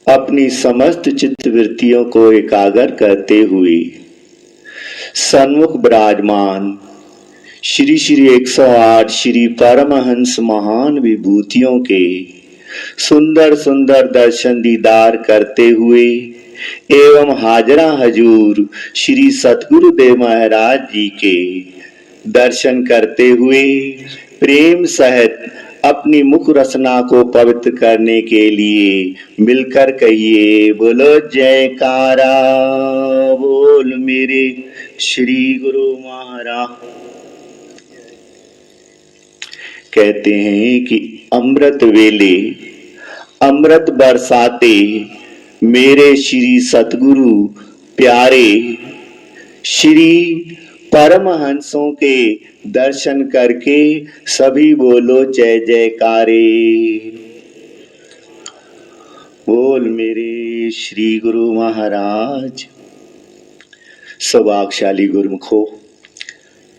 अपनी समस्त चित्तवृत्तियों को एकाग्र करते हुए सन्मुख विराजमान श्री श्री 108 श्री परमहंस महान विभूतियों के सुंदर सुंदर दर्शन दीदार करते हुए एवं हाजरा हजूर श्री सतगुरुदेव महाराज जी के दर्शन करते हुए प्रेम सहित अपनी मुख रचना को पवित्र करने के लिए मिलकर कहिए, बोलो जयकारा बोल मेरे श्री गुरु महाराज। कहते हैं कि अमृत वेले अमृत बरसाते मेरे श्री सतगुरु प्यारे श्री परमहंसों के दर्शन करके सभी बोलो जय जयकारे। बोल मेरे श्री गुरु महाराज। सौभाग्यशाली गुरुमुखो,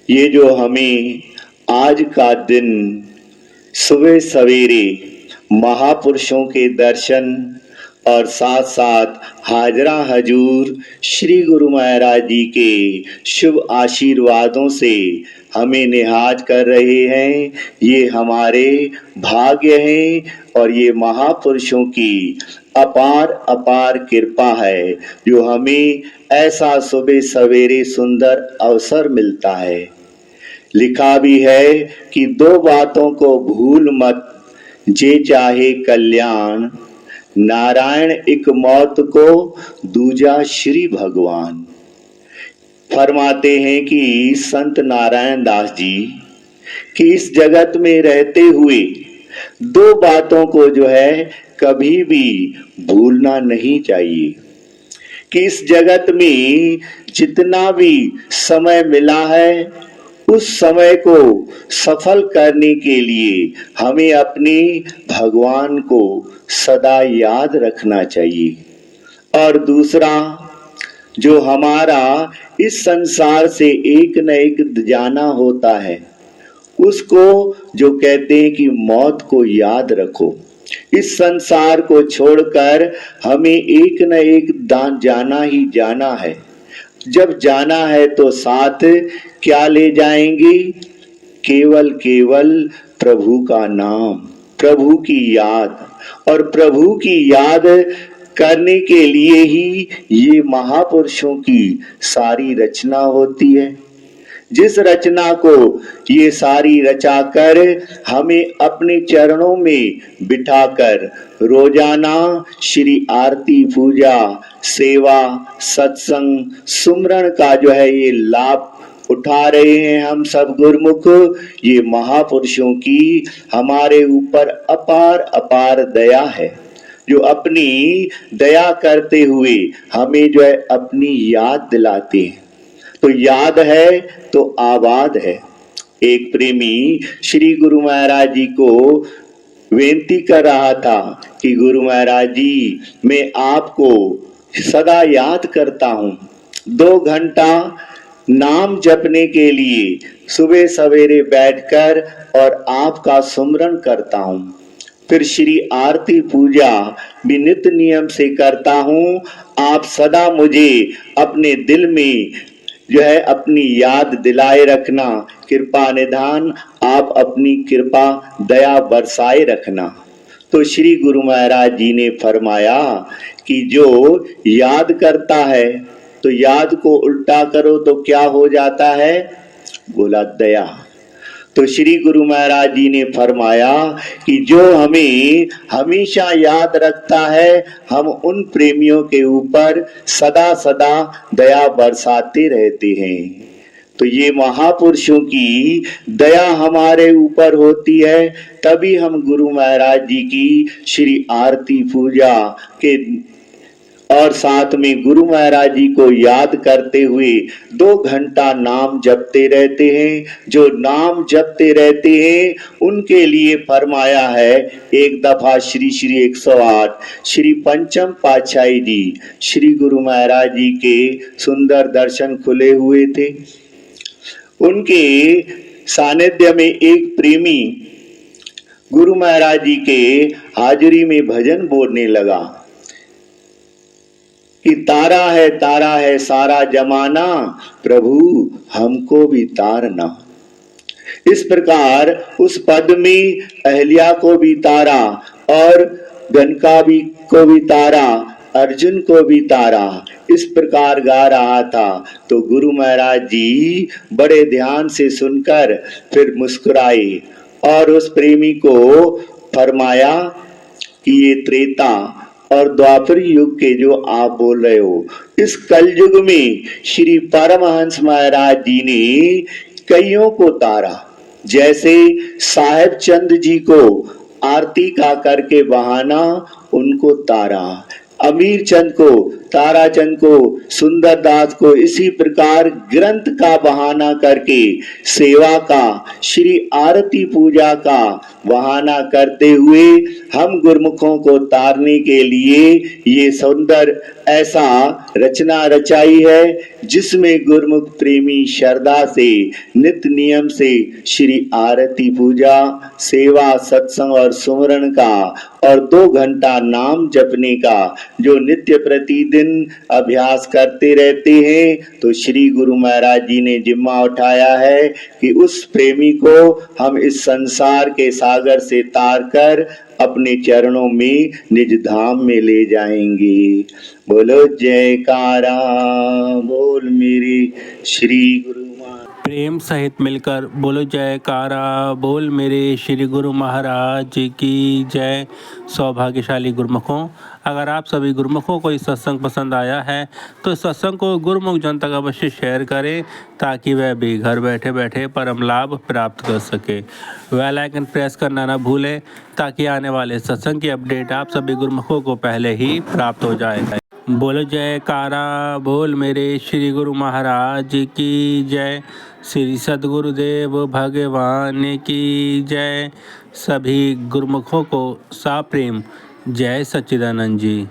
ये जो हमें आज का दिन सुबह सवेरे महापुरुषों के दर्शन और साथ साथ हाजरा हजूर श्री गुरु महाराज जी के शुभ आशीर्वादों से हमें निहाज कर रहे हैं, ये हमारे भाग्य हैं और ये महापुरुषों की अपार अपार कृपा है जो हमें ऐसा सुबह सवेरे सुंदर अवसर मिलता है। लिखा भी है कि दो बातों को भूल मत, जे चाहे कल्याण, नारायण एक मौत को, दूजा श्री भगवान। फरमाते हैं कि संत नारायण दास जी कि इस जगत में रहते हुए दो बातों को जो है कभी भी भूलना नहीं चाहिए कि इस जगत में जितना भी समय मिला है उस समय को सफल करने के लिए हमें अपने भगवान को सदा याद रखना चाहिए। और दूसरा, जो हमारा इस संसार से एक न एक जाना होता है उसको जो कहते हैं कि मौत को याद रखो। इस संसार को छोड़कर हमें एक न एक दान जाना ही जाना है। जब जाना है तो साथ क्या ले जाएंगे? केवल केवल प्रभु का नाम, प्रभु की याद। और प्रभु की याद करने के लिए ही ये महापुरुषों की सारी रचना होती है। जिस रचना को ये सारी रचाकर हमें अपने चरणों में बिठाकर रोजाना श्री आरती पूजा सेवा सत्संग सुमरण का जो है ये लाभ उठा रहे हैं हम सब गुरुमुख, ये महापुरुषों की हमारे ऊपर अपार अपार दया है जो अपनी दया करते हुए हमें जो है अपनी याद दिलाते हैं। तो याद है तो आबाद है। एक प्रेमी श्री गुरु महाराज जी को विनती कर रहा था कि गुरु महाराज जी मैं आपको सदा याद करता हूँ, 2 घंटा नाम जपने के लिए सुबह सवेरे बैठकर और आपका सुमरण करता हूँ, फिर श्री आरती पूजा भी नित्य नियम से करता हूँ। आप सदा मुझे अपने दिल में जो है अपनी याद दिलाए रखना, कृपा निधान आप अपनी कृपा दया बरसाए रखना। तो श्री गुरु महाराज जी ने फरमाया कि जो याद करता है तो याद को उल्टा करो तो क्या हो जाता है? बोला दया। तो श्री गुरु महाराज जी ने फरमाया कि जो हमें हमेशा याद रखता है हम उन प्रेमियों के ऊपर सदा सदा दया बरसाते रहते हैं। तो ये महापुरुषों की दया हमारे ऊपर होती है, तभी हम गुरु महाराज जी की श्री आरती पूजा के और साथ में गुरु महाराज जी को याद करते हुए 2 घंटा नाम जपते रहते हैं। जो नाम जपते रहते हैं उनके लिए फरमाया है, एक दफा श्री श्री 108 श्री पंचम पातशाही जी श्री गुरु महाराज जी के सुंदर दर्शन खुले हुए थे। उनके सानिध्य में एक प्रेमी गुरु महाराज जी के हाजिरी में भजन बोलने लगा कि तारा है सारा जमाना, प्रभु हमको भी तारना। इस प्रकार उस पद में अहल्या को भी तारा और गनका भी को भी तारा, अर्जुन को भी तारा। इस प्रकार गा रहा था तो गुरु महाराज जी बड़े ध्यान से सुनकर फिर मुस्कुराए और उस प्रेमी को फरमाया कि ये त्रेता और द्वापर युग के जो आप बोल रहे हो, इस कलयुग में श्री परमहंस महाराज जी ने कईयों को तारा। जैसे साहेब चंद जी को आरती का करके बहाना उनको तारा, अमीर चंद को, ताराचंद को, सुंदर दास को इसी प्रकार ग्रंथ का बहाना करके सेवा का, श्री आरती पूजा का बहाना करते हुए हम गुरुमुखों को तारने के लिए ये सुंदर ऐसा रचना रचाई है, जिसमें गुरुमुख प्रेमी श्रद्धा से नित्य नियम से श्री आरती पूजा, सेवा, सत्संग और सुमरण का और 2 घंटा नाम जपने का जो नित्य प्रतिदिन अभ्यास करते रहते हैं, तो श्री गुरु महाराज जी ने जिम्मा उठाया है कि उस प्रेमी को हम इस संसार के सागर से तार कर अपने चरणों में निज धाम में ले जाएंगे। बोलो जयकारा, बोल मेरे श्री गुरु। प्रेम सहित मिलकर बोलो जयकारा, बोल मेरे श्री गुरु महाराज की जय। सौभाग्यशाली गुरुमुखों, अगर आप सभी गुरुमुखों को इस सत्संग पसंद आया है तो इस सत्संग को गुरुमुख जन तक अवश्य शेयर करें, ताकि वह भी घर बैठे बैठे परम लाभ प्राप्त कर सके। बेल आइकन प्रेस करना ना भूलें, ताकि आने वाले सत्संग की अपडेट आप सभी गुरुमुखों को पहले ही प्राप्त हो जाए। बोलो जयकारा, बोल मेरे श्री गुरु महाराज की जय। श्री सद्गुरुदेव भगवान की जय। सभी गुरुमुखों को साप्रेम जय सच्चिदानंद जी।